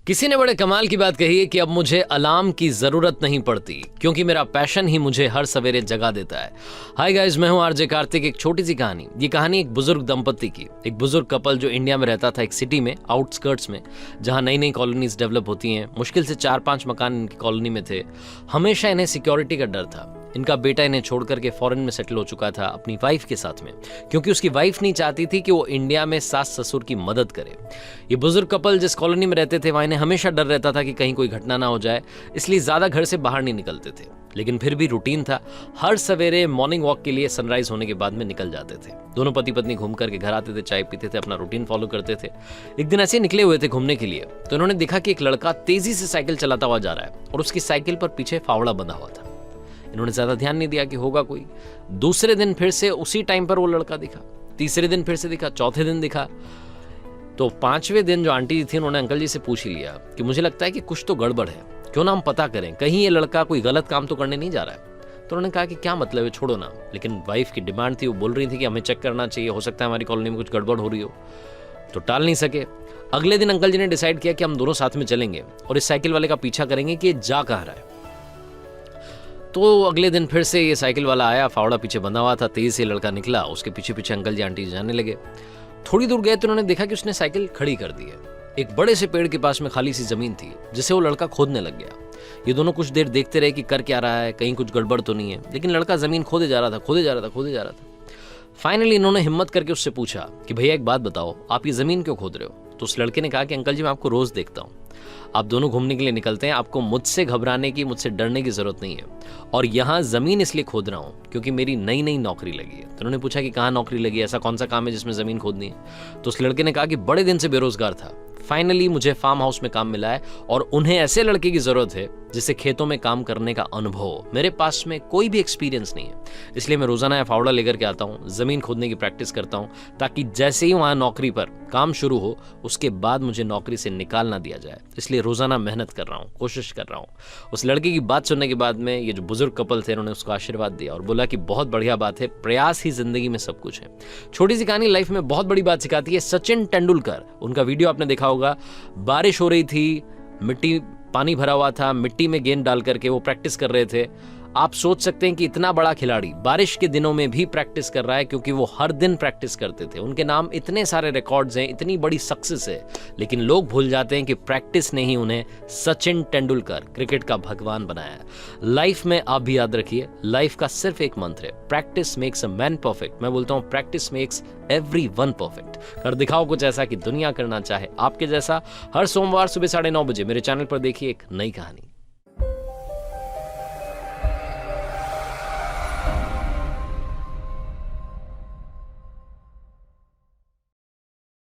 किसी ने बड़े कमाल की बात कही है कि अब मुझे अलार्म की जरूरत नहीं पड़ती क्योंकि मेरा पैशन ही मुझे हर सवेरे जगा देता है। हाय गाइस, मैं हूं आरजे कार्तिक। एक छोटी सी कहानी। ये कहानी एक बुजुर्ग दंपत्ति की, एक बुजुर्ग कपल जो इंडिया में रहता था, एक सिटी में, आउटस्कर्ट्स में, जहां नई नई कॉलोनीज डेवलप होती हैं। मुश्किल से 4-5 मकान इनकी कॉलोनी में थे। हमेशा इन्हें सिक्योरिटी का डर था। इनका बेटा इन्हें छोड़ करके फॉरेन में सेटल हो चुका था अपनी वाइफ के साथ में, क्योंकि उसकी वाइफ नहीं चाहती थी कि वो इंडिया में सास ससुर की मदद करे। ये बुजुर्ग कपल जिस कॉलोनी में रहते थे वहां इन्हें हमेशा डर रहता था कि कहीं कोई घटना ना हो जाए, इसलिए ज्यादा घर से बाहर नहीं निकलते थे। लेकिन फिर भी रूटीन था, हर सवेरे मॉर्निंग वॉक के लिए सनराइज होने के बाद में निकल जाते थे। दोनों पति पत्नी घूम करके घर आते थे, चाय पीते थे, अपना रूटीन फॉलो करते थे। एक दिन ऐसे निकले हुए थे घूमने के लिए, तो उन्होंने देखा कि एक लड़का तेजी से साइकिल चलाता हुआ जा रहा है और उसकी साइकिल पर पीछे फावड़ा बंधा हुआ था। इन्होंने ज्यादा ध्यान नहीं दिया कि होगा कोई। दूसरे दिन फिर से उसी टाइम पर वो लड़का दिखा, तीसरे दिन फिर से दिखा, चौथे दिन दिखा। तो 5वें दिन जो आंटी जी थी उन्होंने अंकल जी से पूछ लिया कि मुझे लगता है कि कुछ तो गड़बड़ है, क्यों ना हम पता करें, कहीं ये लड़का कोई गलत काम तो करने नहीं जा रहा है। तो उन्होंने कहा कि क्या मतलब है, छोड़ो ना। लेकिन वाइफ की डिमांड थी, वो बोल रही थी कि हमें चेक करना चाहिए, हो सकता है हमारी कॉलोनी में कुछ गड़बड़ हो रही हो। तो टाल नहीं सके। अगले दिन अंकल जी ने डिसाइड किया कि हम दोनों साथ में चलेंगे और इस साइकिल वाले का पीछा करेंगे कि ये जा कहाँ रहा है। तो अगले दिन फिर से ये साइकिल वाला आया, फावड़ा पीछे बंधा हुआ था, तेज से लड़का निकला, उसके पीछे पीछे अंकल जी आंटी जी जाने लगे। थोड़ी दूर गए तो उन्होंने देखा कि उसने साइकिल खड़ी कर दी है। एक बड़े से पेड़ के पास में खाली सी जमीन थी जिसे वो लड़का खोदने लग गया। ये दोनों कुछ देर देखते रहे कि कर क्या रहा है, कहीं कुछ गड़बड़ तो नहीं है। लेकिन लड़का जमीन खोदे जा रहा था, खोदे जा रहा था, खोदे जा रहा था। फाइनली इन्होंने हिम्मत करके उससे पूछा कि भैया एक बात बताओ, आप ये जमीन क्यों खोद रहे हो? तो उस लड़के ने कहा कि अंकल जी मैं आपको रोज देखता हूँ, आप दोनों घूमने के लिए निकलते हैं, आपको मुझसे घबराने की, मुझसे डरने की जरूरत नहीं है। और यहाँ जमीन इसलिए खोद रहा हूँ क्योंकि मेरी नई नई नौकरी लगी है। तो उन्होंने पूछा कि कहाँ नौकरी लगी है, ऐसा कौन सा काम है जिसमें जमीन खोदनी है? तो उस लड़के ने कहा कि बड़े दिन से बेरोजगार था, फाइनली मुझे फार्म हाउस में काम मिला है और उन्हें ऐसे लड़के की जरूरत है जिसे खेतों में काम करने का अनुभव हो। मेरे पास में कोई भी एक्सपीरियंस नहीं है, इसलिए मैं रोजाना फावड़ा लेकर के आता हूँ, जमीन खोदने की प्रैक्टिस करता हूँ, ताकि जैसे ही वहां नौकरी पर काम शुरू हो उसके बाद मुझे नौकरी से निकाल ना दिया जाए। इसलिए रोजाना मेहनत कर रहा हूँ, कोशिश कर रहा हूँ। उस लड़के की बात सुनने के बाद में ये जो बुजुर्ग कपल थे उन्होंने उसको आशीर्वाद दिया और बोला कि बहुत बढ़िया बात है, प्रयास ही जिंदगी में सब कुछ है। छोटी सी कहानी लाइफ में बहुत बड़ी बात सिखाती है। सचिन तेंदुलकर, उनका वीडियो आपने देखा होगा, बारिश हो रही थी, मिट्टी पानी भरा हुआ था, मिट्टी में गेंद डाल करके वो प्रैक्टिस कर रहे थे। आप सोच सकते हैं कि इतना बड़ा खिलाड़ी बारिश के दिनों में भी प्रैक्टिस कर रहा है, क्योंकि वो हर दिन प्रैक्टिस करते थे। उनके नाम इतने सारे रिकॉर्ड्स हैं, इतनी बड़ी सक्सेस है, लेकिन लोग भूल जाते हैं कि प्रैक्टिस ने ही उन्हें सचिन तेंदुलकर, क्रिकेट का भगवान बनाया। लाइफ में आप भी याद रखिए, लाइफ का सिर्फ एक मंत्र है, practice makes a man perfect. मैं बोलता हूँ प्रैक्टिस मेक्स एवरीवन परफेक्ट। कर दिखाओ कुछ ऐसा कि दुनिया करना चाहे आपके जैसा। हर सोमवार सुबह 9:30 बजे मेरे चैनल पर देखिए एक नई कहानी।